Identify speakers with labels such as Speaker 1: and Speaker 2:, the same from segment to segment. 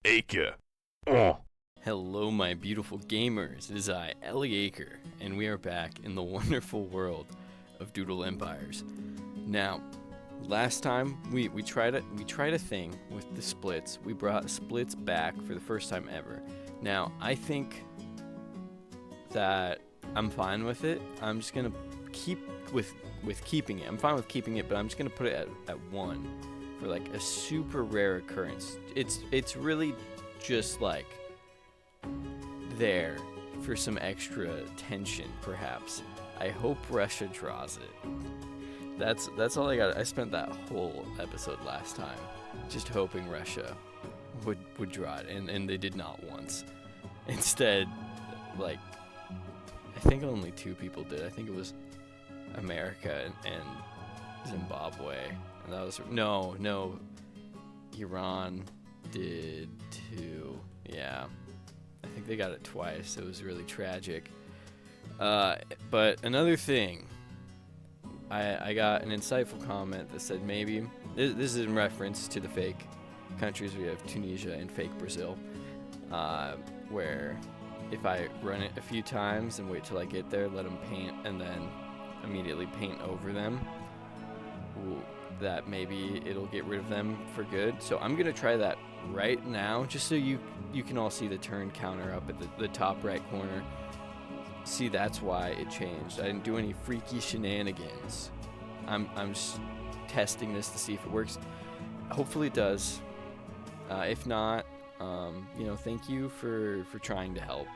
Speaker 1: Acre. Oh.
Speaker 2: Hello, my beautiful gamers. It is I, Ellie Aker, and we are back in the wonderful world of Doodle Empires. Now, last time we tried a thing with the splits. We brought splits back for the first time ever. Now, I think that I'm fine with it. I'm just gonna keep with keeping it. I'm fine with keeping it, but I'm just gonna put it at 1 for like a super rare occurrence. It's really just like there for some extra tension, perhaps. I hope Russia draws it. That's all I got. I spent that whole episode last time just hoping Russia would draw it, and they did not once. Instead, like, I think only 2 people did. I think it was America and Zimbabwe, and that was no, Iran did too. Yeah, I think they got it twice. It was really tragic. But another thing, I got an insightful comment that said maybe this is in reference to the fake countries. We have Tunisia and fake Brazil, where if I run it a few times and wait till I get there, let them paint, and then immediately paint over them, that maybe it'll get rid of them for good. So I'm gonna try that right now, just so you can all see the turn counter up at the top right corner. See, that's why it changed. I didn't do any freaky shenanigans. I'm just testing this to see if it works. Hopefully it does. If not, thank you for trying to help.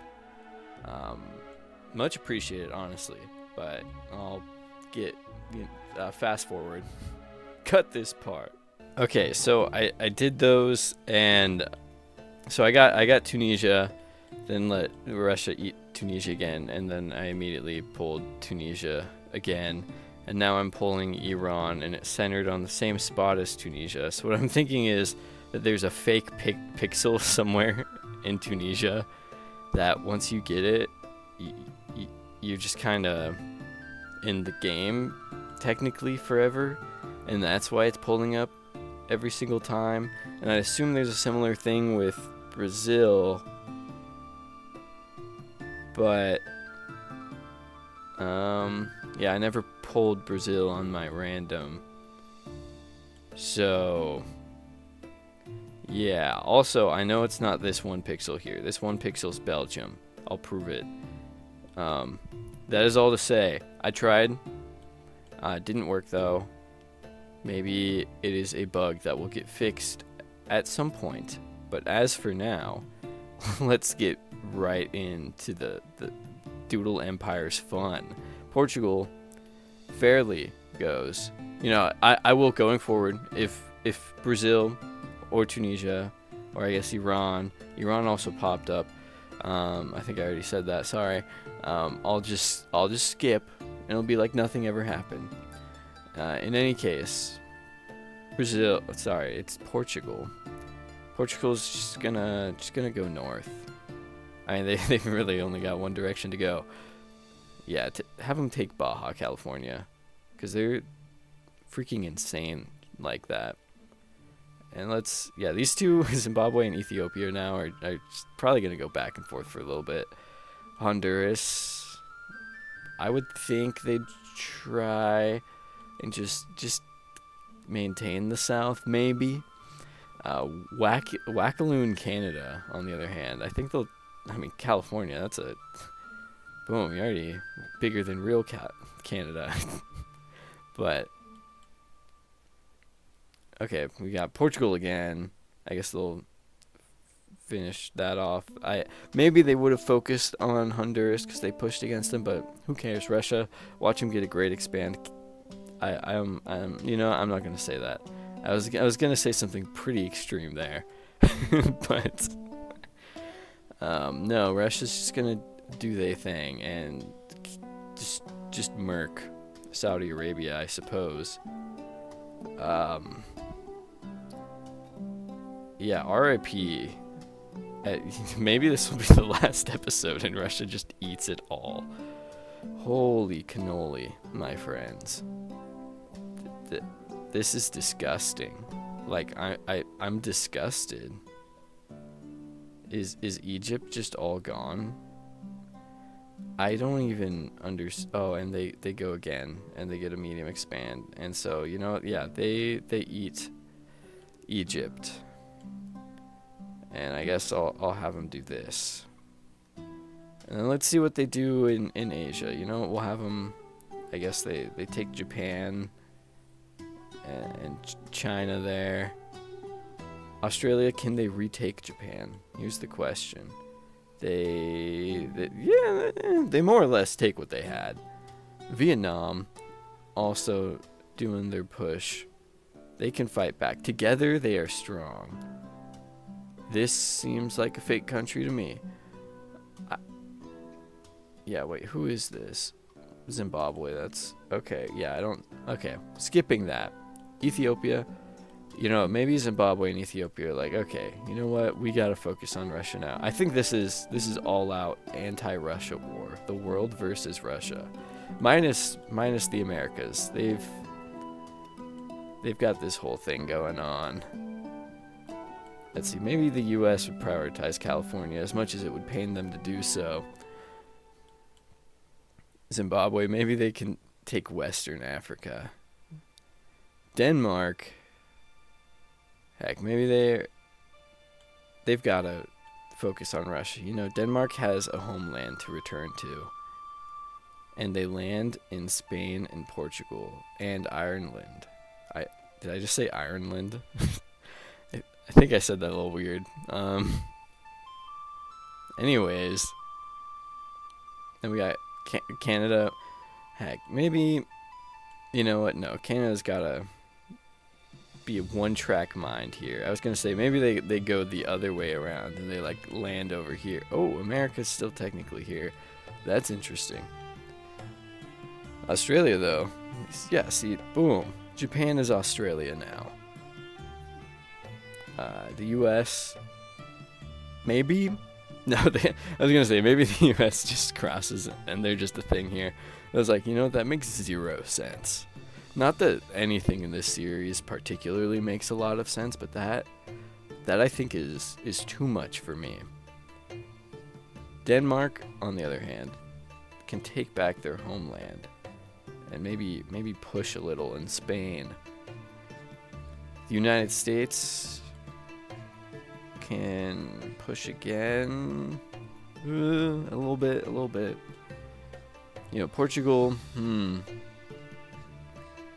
Speaker 2: Much appreciated, honestly. But I'll get fast forward. Cut this part. Okay, so I did those, and so I got Tunisia, then let Russia eat Tunisia again, and then I immediately pulled Tunisia again, and now I'm pulling Iran, and it's centered on the same spot as Tunisia. So what I'm thinking is that there's a fake pixel somewhere in Tunisia that once you get it, you're just kind of in the game technically forever, and that's why it's pulling up every single time. And I assume there's a similar thing with Brazil, but yeah, I never pulled Brazil on my random, so yeah. Also, I know it's not this one pixel here. This one pixel's Belgium. I'll prove it. That is all to say. I tried. It didn't work though. Maybe it is a bug that will get fixed at some point. But as for now, let's get right into the Doodle Empire's fun. Portugal fairly goes. I will, going forward, if Brazil or Tunisia, or I guess Iran also popped up. I think I already said that. Sorry. I'll just skip, and it'll be like nothing ever happened. In any case, it's Portugal. Portugal's just gonna go north. I mean, they've really only got one direction to go. Yeah, have them take Baja California, because they're freaking insane like that. And these two, Zimbabwe and Ethiopia now, are probably gonna go back and forth for a little bit. Honduras, I would think they'd try and just maintain the South, maybe. Wackaloon, Canada, on the other hand, I think California, that's a boom. You're already bigger than real Canada. But okay, we got Portugal again. I guess they'll finish that off. Maybe they would have focused on Honduras because they pushed against them, but who cares? Russia, watch them get a great expand. I'm not gonna say that. I was gonna say something pretty extreme there, but no. Russia's just gonna do their thing and just murk Saudi Arabia, I suppose. Yeah, R.I.P. Maybe this will be the last episode and Russia just eats it all. Holy cannoli, my friends. This is disgusting. Like, I'm disgusted. Is Egypt just all gone? I don't even understand. Oh, and they go again, and they get a medium expand, and so yeah, they eat Egypt, and I guess I'll have them do this, and then let's see what they do in Asia. We'll have them. I guess they take Japan and China there. Australia, can they retake Japan? Here's the question. They more or less take what they had. Vietnam, also doing their push. They can fight back. Together, they are strong. This seems like a fake country to me. Yeah, wait, who is this? Zimbabwe, that's... Okay, yeah, Okay, skipping that. Ethiopia... maybe Zimbabwe and Ethiopia are like, okay, you know what? We gotta focus on Russia now. I think this is all-out anti-Russia war. The world versus Russia, minus the Americas. They've got this whole thing going on. Let's see. Maybe the U.S. would prioritize California as much as it would pain them to do so. Zimbabwe, maybe they can take Western Africa. Denmark. Heck, maybe they've got to focus on Russia. Denmark has a homeland to return to. And they land in Spain and Portugal and Ireland. Did I just say Ireland? I think I said that a little weird. Anyways. Then we got Canada. Heck, maybe... You know what? No, Canada's got to be a one-track mind here. I was gonna say maybe they go the other way around and they land over here. Oh, America's still technically here. That's interesting. Australia though, yeah. See, boom. Japan is Australia now. The U.S. maybe. No, I was gonna say maybe the U.S. just crosses and they're just a thing here. I was like, that makes 0 sense. Not that anything in this series particularly makes a lot of sense, but that I think is too much for me. Denmark, on the other hand, can take back their homeland and maybe push a little in Spain. The United States can push again a little bit. Portugal,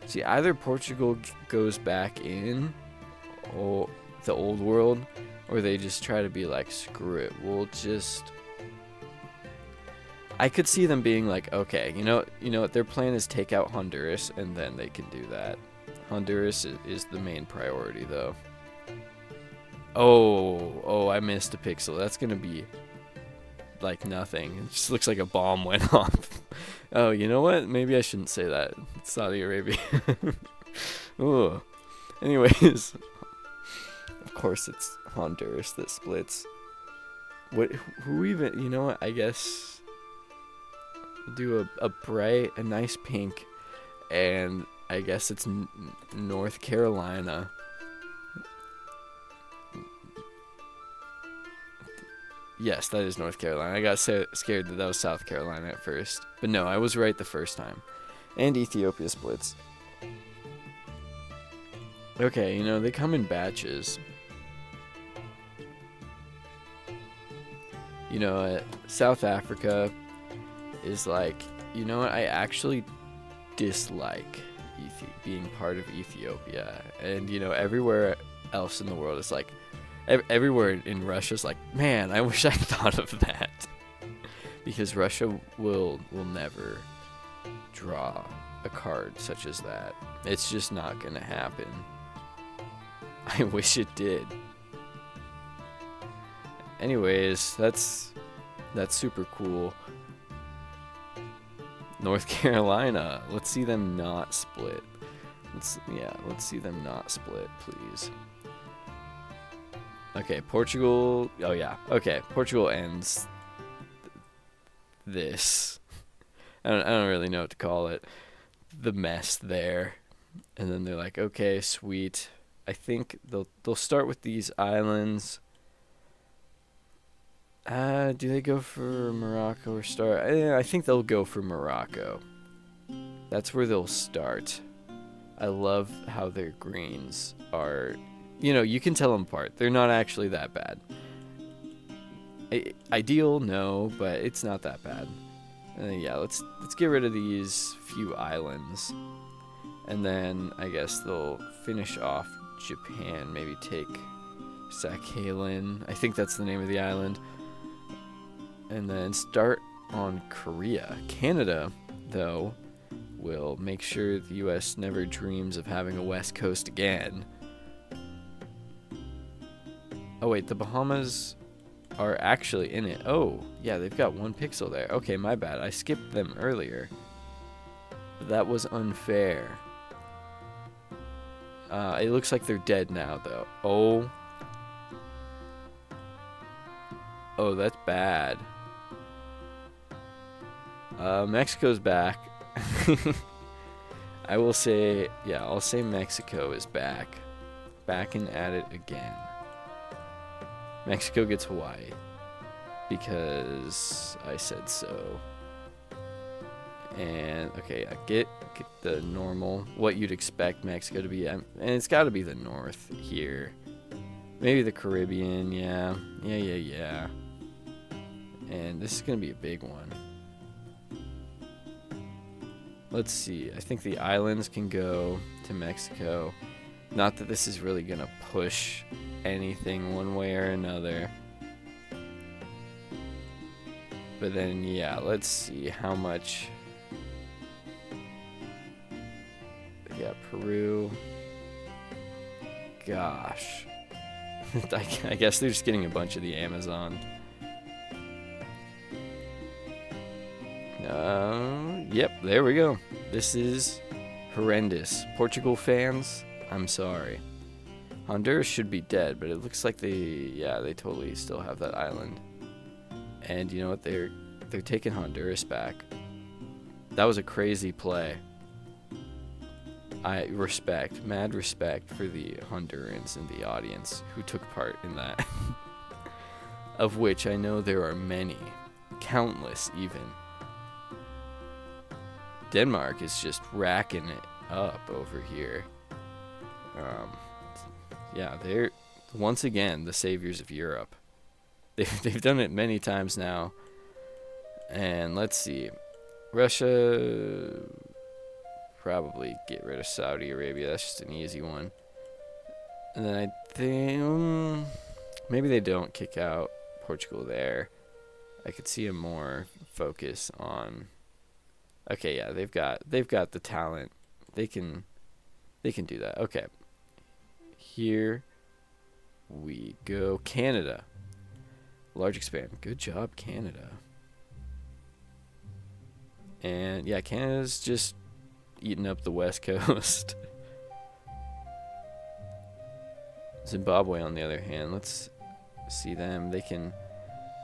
Speaker 2: See, either Portugal goes back in the old world, or they just try to be like, screw it, I could see them being like, okay, what their plan is, take out Honduras, and then they can do that. Honduras is the main priority, though. Oh, I missed a pixel. That's gonna be like nothing. It just looks like a bomb went off. Oh, you know what? Maybe I shouldn't say that. It's Saudi Arabia. Ooh. Anyways, of course it's Honduras that splits. Who even? You know what? I guess we'll do a nice pink, and I guess it's North Carolina. Yes, that is North Carolina. I got scared that was South Carolina at first. But no, I was right the first time. And Ethiopia splits. Okay, they come in batches. South Africa is like, I actually dislike being part of Ethiopia. And, everywhere else in the world is like, everywhere in Russia's like, man, I wish I thought of that. Because Russia will never draw a card such as that. It's just not gonna happen. I wish it did. Anyways, that's super cool. North Carolina, let's see them not split. Let's see them not split, please. Okay, Portugal. Oh yeah. Okay, Portugal ends this. I don't really know what to call it. The mess there, and then they're like, okay, sweet. I think they'll start with these islands, Do they go for Morocco or start? I think they'll go for Morocco. That's where they'll start. I love how their greens are. You know, you can tell them apart. They're not actually that bad. Ideal, no, but it's not that bad. Yeah, let's get rid of these few islands, and then I guess they'll finish off Japan. Maybe take Sakhalin. I think that's the name of the island, and then start on Korea. Canada, though, will make sure the U.S. never dreams of having a West Coast again. Oh wait, the Bahamas are actually in it. Oh, yeah, they've got 1 pixel there. Okay, my bad. I skipped them earlier. That was unfair. It looks like they're dead now, though. Oh. Oh, that's bad. Mexico's back. I will say, yeah, I'll say Mexico is back. Back and at it again. Mexico gets Hawaii because I said so. And okay, get the normal, what you'd expect Mexico to be, and it's got to be the north here. Maybe the Caribbean, yeah. And this is gonna be a big one. Let's see. I think the islands can go to Mexico. Not that this is really gonna push anything one way or another, but then yeah, let's see how much. Yeah, Peru. Gosh. I guess they're just getting a bunch of the Amazon. Yep, there we go. This is horrendous. Portugal fans, I'm sorry. Honduras should be dead, but it looks like they totally still have that island. And you know what? They're taking Honduras back. That was a crazy play. Mad respect for the Hondurans in the audience who took part in that. Of which I know there are many, countless even. Denmark is just racking it up over here. Yeah, they're once again the saviors of Europe. They've done it many times now. And let's see, Russia. Probably get rid of Saudi Arabia. That's just an easy one. And then I think maybe they don't kick out Portugal there. I could see a more focus on. Okay, yeah, they've got the talent. They can do that. Okay. Here we go. Canada. Large expand. Good job, Canada. And yeah, Canada's just eating up the West Coast. Zimbabwe, on the other hand, let's see them. They can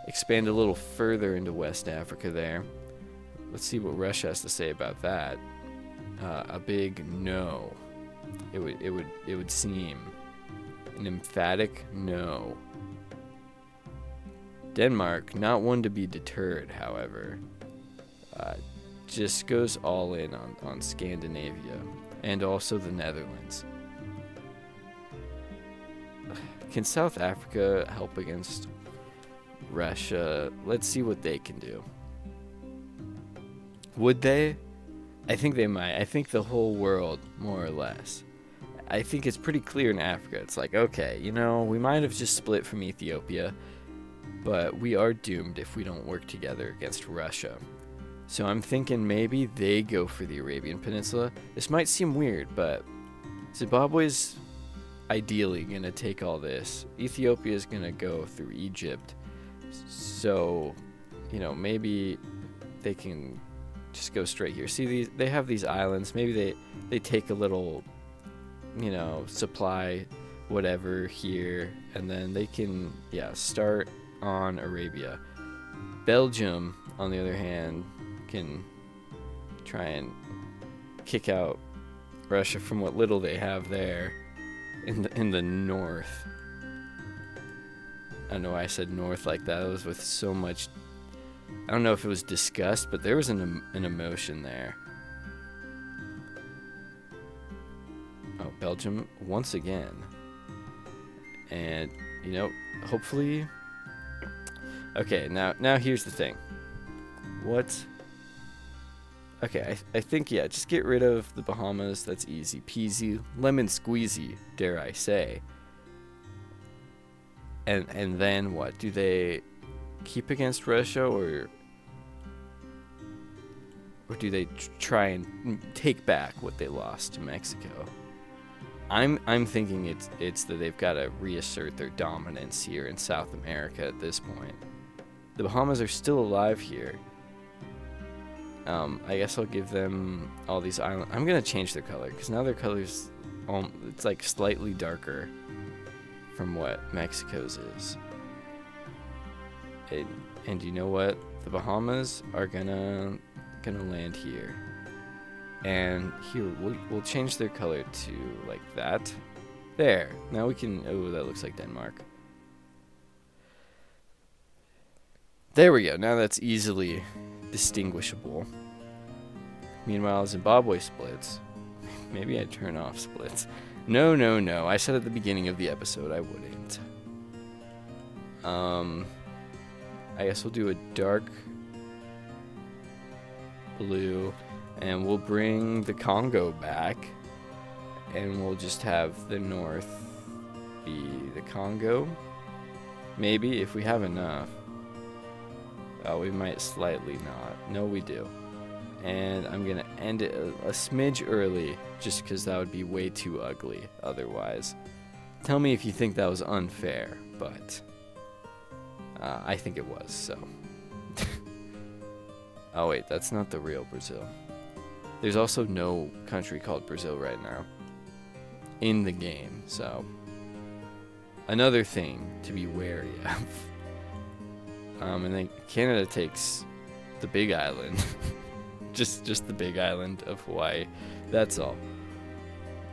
Speaker 2: expand a little further into West Africa there. Let's see what Russia has to say about that. A big no. It would seem an emphatic no. Denmark, not one to be deterred, however. Just goes all in on Scandinavia and also the Netherlands. Can South Africa help against Russia? Let's see what they can do. Would they? I think they might. I think the whole world, more or less. I think it's pretty clear in Africa. It's like, okay, we might have just split from Ethiopia, but we are doomed if we don't work together against Russia. So I'm thinking maybe they go for the Arabian Peninsula. This might seem weird, but Zimbabwe's ideally going to take all this. Ethiopia is going to go through Egypt. So, maybe they can just go straight here. See, they have these islands. Maybe they take a little, supply whatever here, and then they can, start on Arabia. Belgium, on the other hand, can try and kick out Russia from what little they have there in the north. don't know why I said north like that. It was with so much, I don't know if it was disgust, but there was an emotion there. Oh, Belgium once again. And, you know, hopefully... Okay, now here's the thing. What... Okay, I think, yeah, just get rid of the Bahamas. That's easy peasy. Lemon squeezy, dare I say. And then what? Do they keep against Russia, or do they try and take back what they lost to Mexico? I'm thinking it's that they've got to reassert their dominance here in South America at this point. The Bahamas are still alive here. I guess I'll give them all these islands. I'm gonna change their color because now their color's it's like slightly darker from what Mexico's is. And you know what? The Bahamas are gonna land here. And here, we'll change their color to like that. There. Now we can... Oh, that looks like Denmark. There we go. Now that's easily distinguishable. Meanwhile, Zimbabwe splits. Maybe I'd turn off splits. No. I said at the beginning of the episode I wouldn't. I guess we'll do a dark blue. And we'll bring the Congo back, and we'll just have the north be the Congo. Maybe, if we have enough. Oh, we might slightly not. No, we do. And I'm going to end it a smidge early, just because that would be way too ugly otherwise. Tell me if you think that was unfair, but I think it was, so. Oh, wait, that's not the real Brazil. There's also no country called Brazil right now in the game, so another thing to be wary of. And then Canada takes the big island, just the big island of Hawaii. That's all.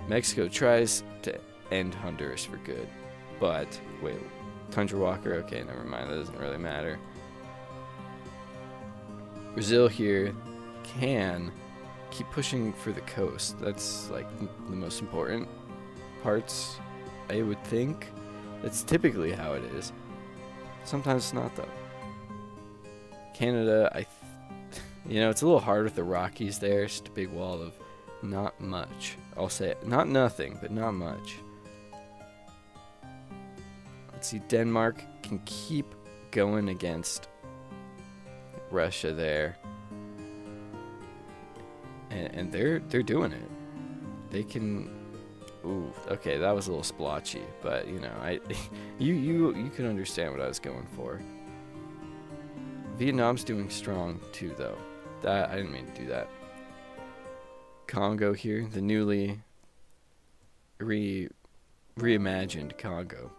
Speaker 2: Mexico tries to end Honduras for good, but wait, Tundra Walker. Okay, never mind. That doesn't really matter. Brazil here can keep pushing for the coast. That's like the most important parts, I would think. That's typically how it is. Sometimes it's not though. Canada, it's a little hard with the Rockies there. It's just a big wall of not much. I'll say it. Not nothing, but not much. Let's see, Denmark can keep going against Russia there. And they're doing it. They can. Ooh, okay, that was a little splotchy, but you can understand what I was going for. Vietnam's doing strong too, though. That I didn't mean to do that. Congo here, the newly reimagined Congo.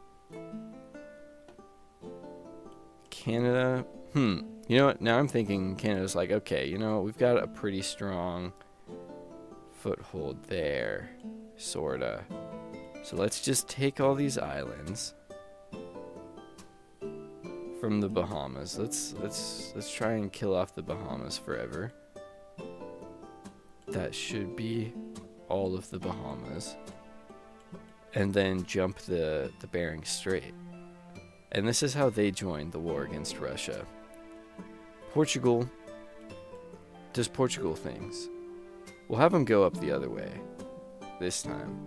Speaker 2: Canada. You know what? Now I'm thinking Canada's like, okay, we've got a pretty strong foothold there, sorta. So let's just take all these islands from the Bahamas. Let's try and kill off the Bahamas forever. That should be all of the Bahamas. And then jump the Bering Strait. And this is how they joined the war against Russia. Portugal does Portugal things. We'll have them go up the other way this time.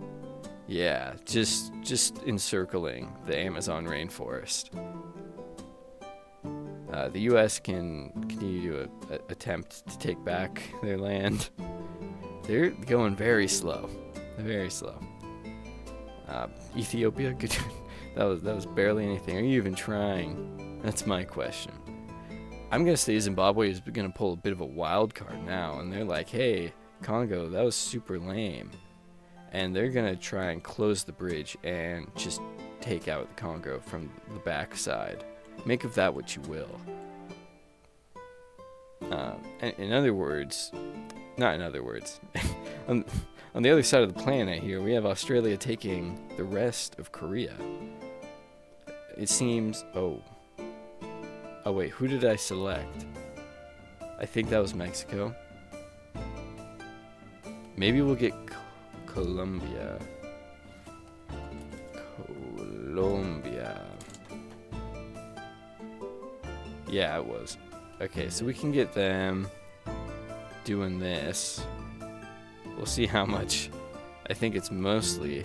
Speaker 2: Yeah, just encircling the Amazon rainforest. The U.S. can continue to attempt to take back their land. They're going very slow. Very slow. Ethiopia, good. That was barely anything. Are you even trying? That's my question. I'm going to say Zimbabwe is going to pull a bit of a wild card now, and they're like, hey, Congo, that was super lame. And they're going to try and close the bridge and just take out the Congo from the backside. Make of that what you will. In other words, not in other words, on the other side of the planet here, we have Australia taking the rest of Korea. it seems... Oh, wait, who did I select? I think that was Mexico. Maybe we'll get Colombia. Yeah, it was. Okay, so we can get them doing this. We'll see how much. I think it's mostly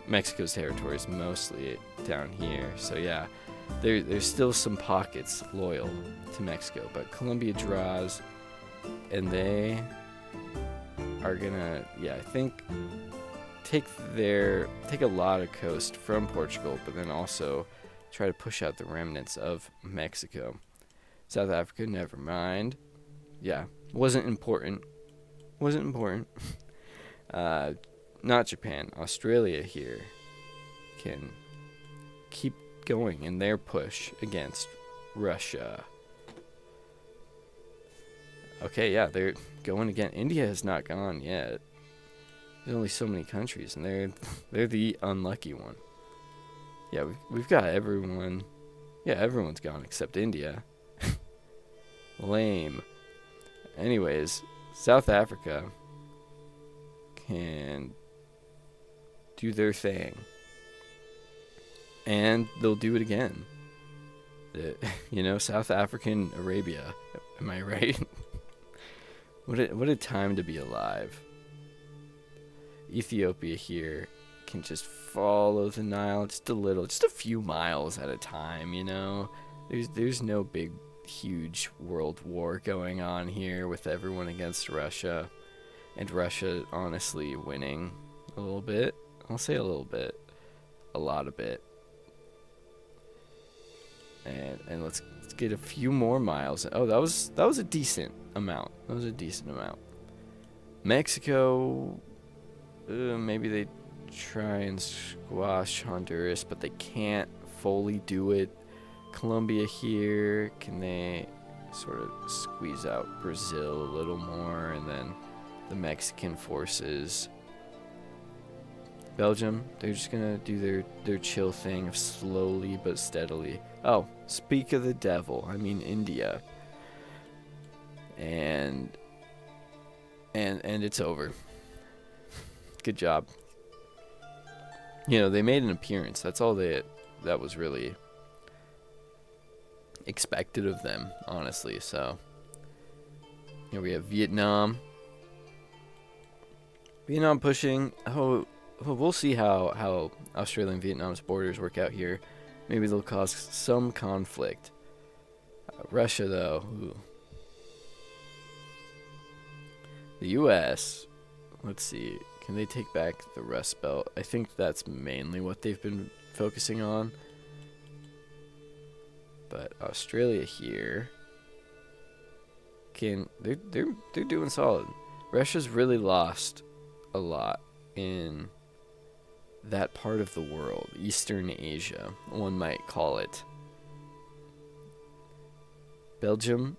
Speaker 2: Mexico's territory is mostly down here. So yeah, there's still some pockets loyal to Mexico, but Colombia draws, and they are gonna, yeah, I think take a lot of coast from Portugal, but then also try to push out the remnants of Mexico. South Africa, never mind. Yeah, wasn't important. Not Japan. Australia here can keep going in their push against Russia. Okay, yeah, they're going again. India has not gone yet. There's only so many countries, and they're the unlucky one. Yeah, we've got everyone. Yeah, everyone's gone except India. Lame. Anyways, South Africa can do their thing, and they'll do it again. South African Arabia. Am I right? What a time to be alive. Ethiopia here can just follow the Nile just a few miles at a time, There's no big, huge world war going on here with everyone against Russia. And Russia honestly winning a little bit. I'll say a little bit. A lot of it. And let's get a few more miles. Oh, that was a decent amount. Mexico, maybe they try and squash Honduras, but they can't fully do it. Colombia here, can they sort of squeeze out Brazil a little more, and then the Mexican forces. Belgium, they're just gonna do their chill thing of slowly but steadily. Oh, speak of the devil, I mean India. And it's over. Good job. They made an appearance. That's all that was really expected of them, honestly. So here we have Vietnam pushing. We'll see how Australia and Vietnam's borders work out here. Maybe they'll cause some conflict. Russia, though. Ooh. The U.S., let's see. Can they take back the Rust Belt? I think that's mainly what they've been focusing on. But Australia here they're doing solid. Russia's really lost a lot in that part of the world, Eastern Asia, one might call it. Belgium,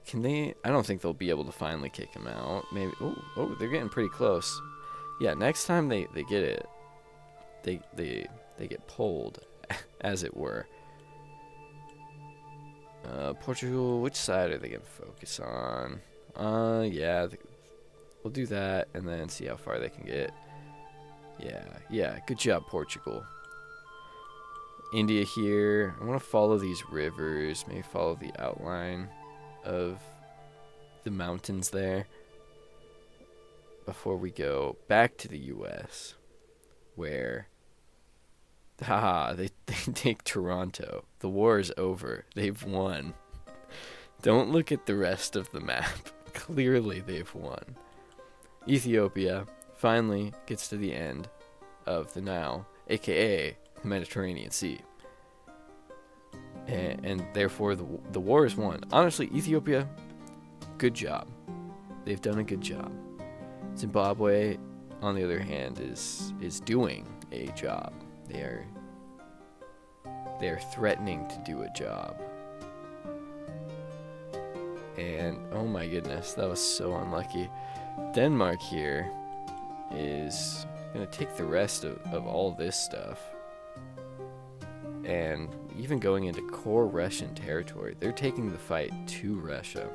Speaker 2: can they? I don't think they'll be able to finally kick him out. Maybe. Oh, they're getting pretty close. Yeah, next time they get it, they get pulled, as it were. Portugal, which side are they gonna focus on? Yeah, we'll do that and then see how far they can get. Yeah, good job, Portugal. India here. I want to follow these rivers, maybe follow the outline of the mountains there before we go back to the U.S., where they take Toronto. The war is over. They've won. Don't look at the rest of the map. Clearly they've won. Ethiopia finally gets to the end of the Nile, aka the Mediterranean Sea. And therefore the war is won. Honestly, Ethiopia, good job. They've done a good job. Zimbabwe, on the other hand, is doing a job. They are threatening to do a job. And oh my goodness, that was so unlucky. Denmark here is gonna take the rest of all this stuff and even going into core Russian territory. They're taking the fight to Russia.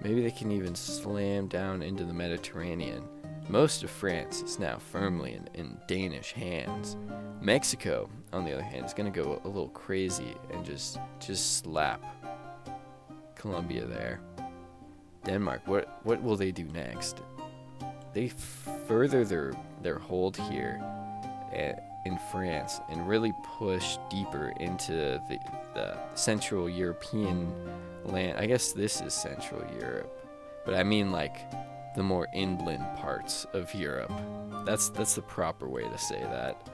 Speaker 2: Maybe they can even slam down into the Mediterranean. Most of France is now firmly in Danish hands. Mexico, on the other hand, is going to go a little crazy and just slap Colombia there. Denmark, what will they do next? They further their hold here in France and really push deeper into the Central European land. I guess this is Central Europe, but I mean like the more inland parts of Europe. That's the proper way to say that.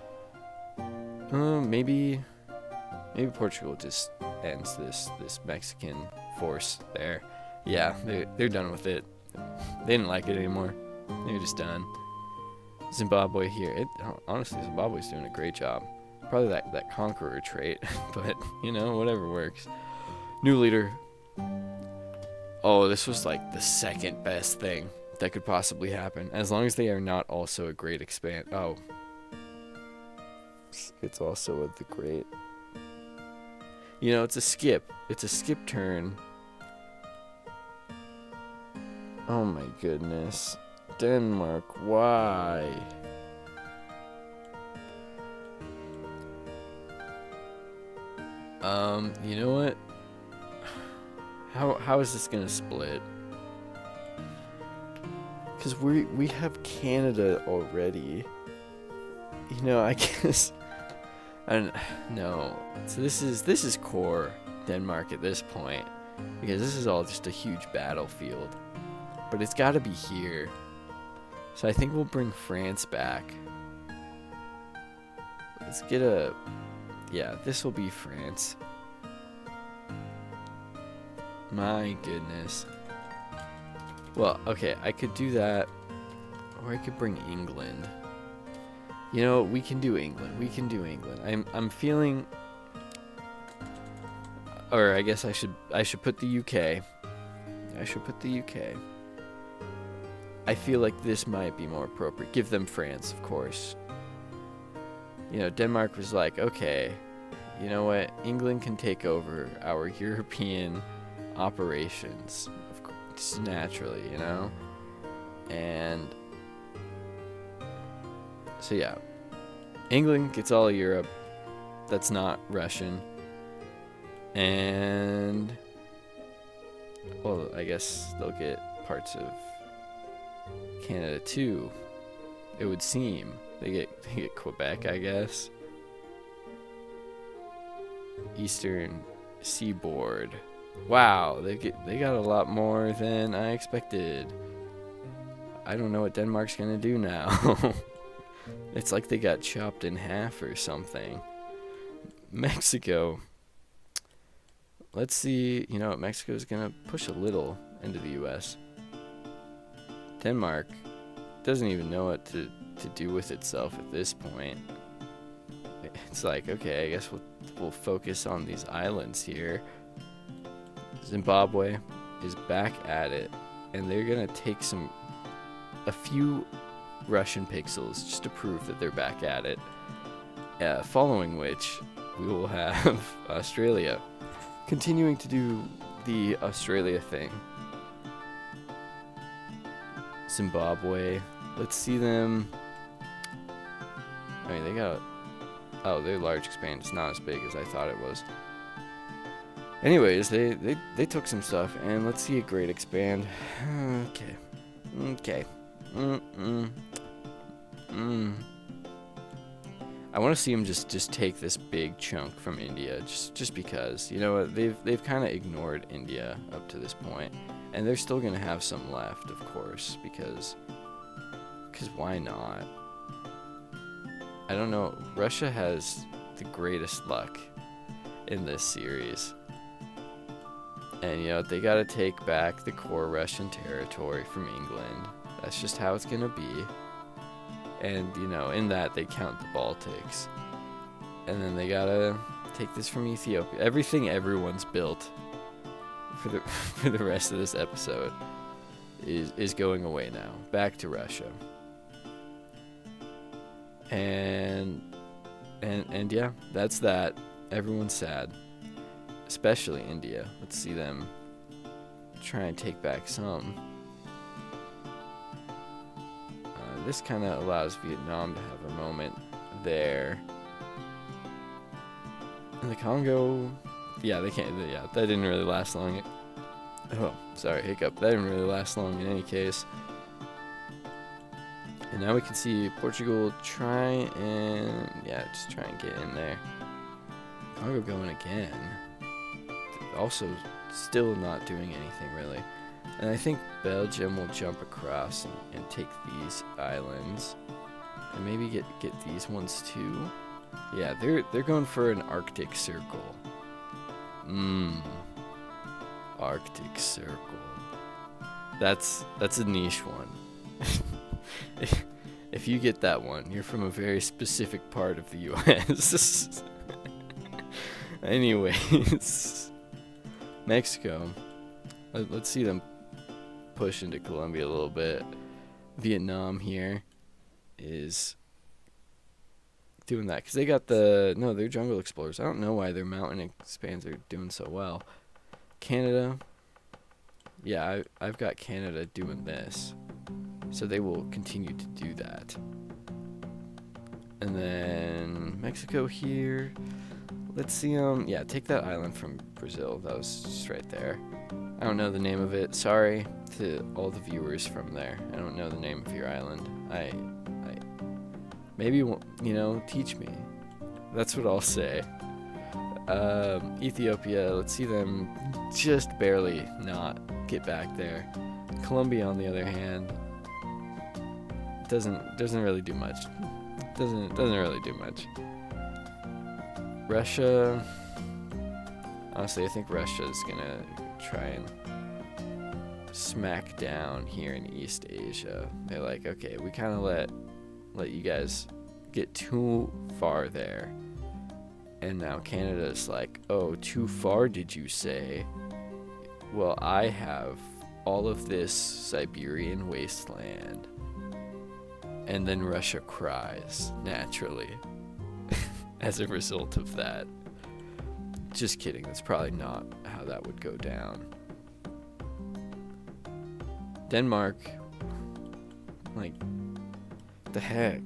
Speaker 2: Maybe Portugal just ends this Mexican force there. Yeah, they're done with it. They didn't like it anymore. They're just done. Zimbabwe here. Honestly, Zimbabwe's doing a great job. Probably that conqueror trait, but whatever works. New leader. Oh, this was like the second best thing that could possibly happen, as long as they are not also a great expand. Oh, it's also the great. It's a skip. It's a skip turn. Oh my goodness. Denmark, why? You know what? How is this gonna split? Because we have Canada already. I guess. No. So this is core Denmark at this point, because this is all just a huge battlefield. But it's got to be here. So I think we'll bring France back. Let's get yeah, this will be France. My goodness. Well, okay, I could do that. Or I could bring England. We can do England. I'm feeling, or I guess I should put the UK. I feel like this might be more appropriate. Give them France, of course. Denmark was like, okay, you know what? England can take over our European operations, just naturally, And so yeah, England gets all of Europe. That's not Russian. And, well, I guess they'll get parts of Canada too, it would seem. They get Quebec, I guess. Eastern seaboard. Wow, they got a lot more than I expected. I don't know what Denmark's gonna do now. It's like they got chopped in half or something. Mexico. Let's see, Mexico's gonna push a little into the US. Denmark doesn't even know what to do with itself at this point. It's like, okay, I guess we'll focus on these islands here. Zimbabwe is back at it, and they're gonna take a few Russian pixels just to prove that they're back at it. Following which, we will have Australia continuing to do the Australia thing. Zimbabwe, let's see them. I mean, they got, their large expand is not as big as I thought it was. Anyways, they took some stuff, and let's see a great expand. Okay. I want to see them just take this big chunk from India, just because, they've kind of ignored India up to this point, and they're still gonna have some left, of course, because why not? I don't know. Russia has the greatest luck in this series. And, they got to take back the core Russian territory from England. That's just how it's going to be. And, in that, they count the Baltics. And then they got to take this from Ethiopia. Everything everyone's built for the rest of this episode is going away now. Back to Russia. And yeah, that's that. Everyone's sad, especially India. Let's see them try and take back some. This kind of allows Vietnam to have a moment there. And the Congo, yeah, they can't. Yeah, that didn't really last long. Oh, sorry, hiccup. That didn't really last long in any case. And now we can see Portugal try and, yeah, just try and get in there. Congo going again. Also, still not doing anything really. And I think Belgium will jump across and take these islands. And maybe get these ones too. Yeah, they're going for an Arctic Circle. Arctic Circle. That's a niche one. If you get that one, you're from a very specific part of the US. Anyways, Mexico. Let's see them push into Colombia a little bit. Vietnam here is doing that because they got they're jungle explorers. I don't know why their mountain expands are doing so well. Canada, yeah, I've got Canada doing this, so they will continue to do that. And then Mexico here. Let's see yeah, take that island from Brazil. That was just right there. I don't know the name of it. Sorry to all the viewers from there. I don't know the name of your island. I maybe, teach me. That's what I'll say. Ethiopia, let's see them just barely not get back there. Colombia, on the other hand, doesn't really do much. Doesn't really do much. Russia, honestly, I think Russia is gonna try and smack down here in East Asia. They're like, okay, we kind of let you guys get too far there. And now Canada's like, oh, too far, did you say? Well, I have all of this Siberian wasteland. And then Russia cries, naturally, as a result of that. Just kidding, that's probably not how that would go down. Denmark, like, the heck?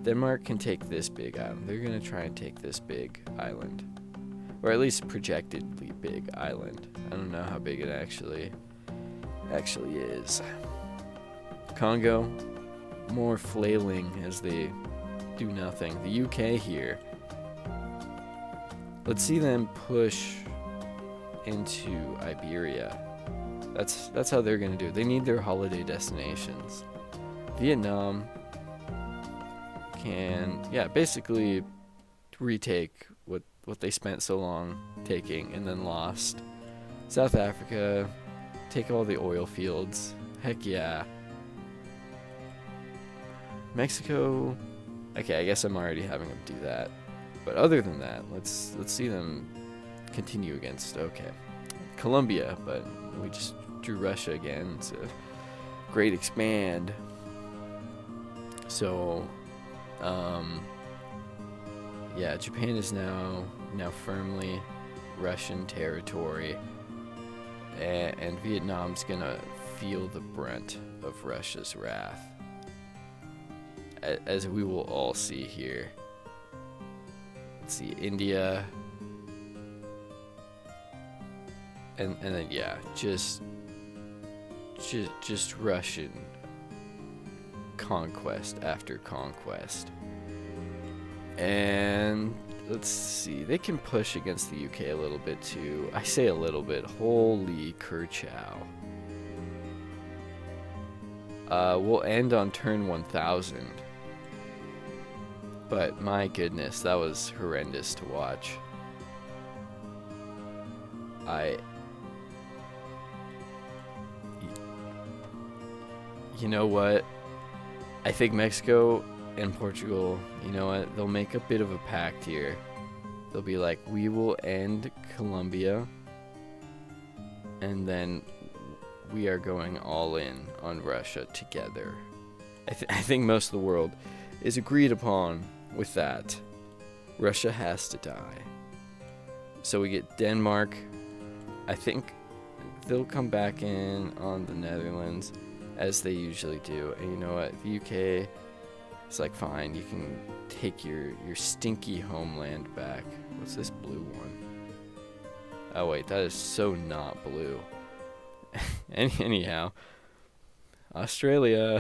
Speaker 2: Denmark can take this big island. They're going to try and take this big island. Or at least projectedly big island. I don't know how big it actually is. Congo, more flailing as they do nothing. The UK here. Let's see them push into Iberia. That's how they're going to do it. They need their holiday destinations. Vietnam can, basically retake what they spent so long taking and then lost. South Africa, take all the oil fields. Heck yeah. Mexico, okay, I guess I'm already having them do that. But other than that, let's see them continue against, okay, Colombia, but we just drew Russia again. It's a great expand. So, Japan is now firmly Russian territory, and Vietnam's gonna feel the brunt of Russia's wrath, as we will all see here. Let's see, India, and then just Russian conquest after conquest. And let's see, they can push against the UK a little bit too. I say a little bit. Holy Kerchow. We'll end on turn 1000. But my goodness, that was horrendous to watch. You know what? I think Mexico and Portugal, you know what? They'll make a bit of a pact here. They'll be like, we will end Colombia, and then we are going all in on Russia together. I think most of the world is agreed upon with that. Russia has to die. So we get Denmark. I think they'll come back in on the Netherlands, as they usually do. And you know what? The UK, it's like, fine, you can take your stinky homeland back. What's this blue one? Oh wait, that is so not blue. Anyhow, Australia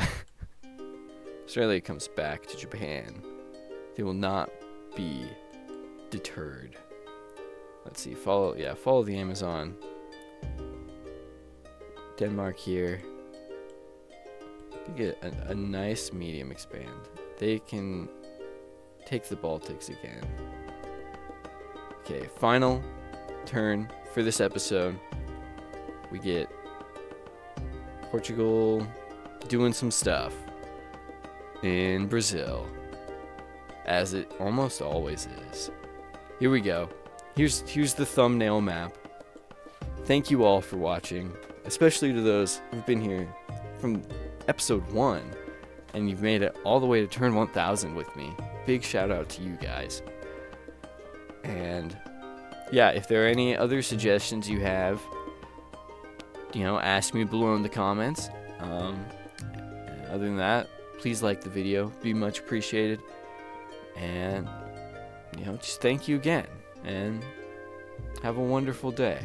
Speaker 2: comes back to Japan. They will not be deterred. Let's see, follow the Amazon. Denmark here. They get a nice medium expand. They can take the Baltics again. Okay, final turn for this episode. We get Portugal doing some stuff in Brazil, as it almost always is. Here we go. Here's the thumbnail map. Thank you all for watching, especially to those who've been here from episode 1 and you've made it all the way to turn 1000 with me. Big shout out to you guys. And yeah, if there are any other suggestions you have, ask me below in the comments. Other than that, please like the video, be much appreciated. And just thank you again, and have a wonderful day.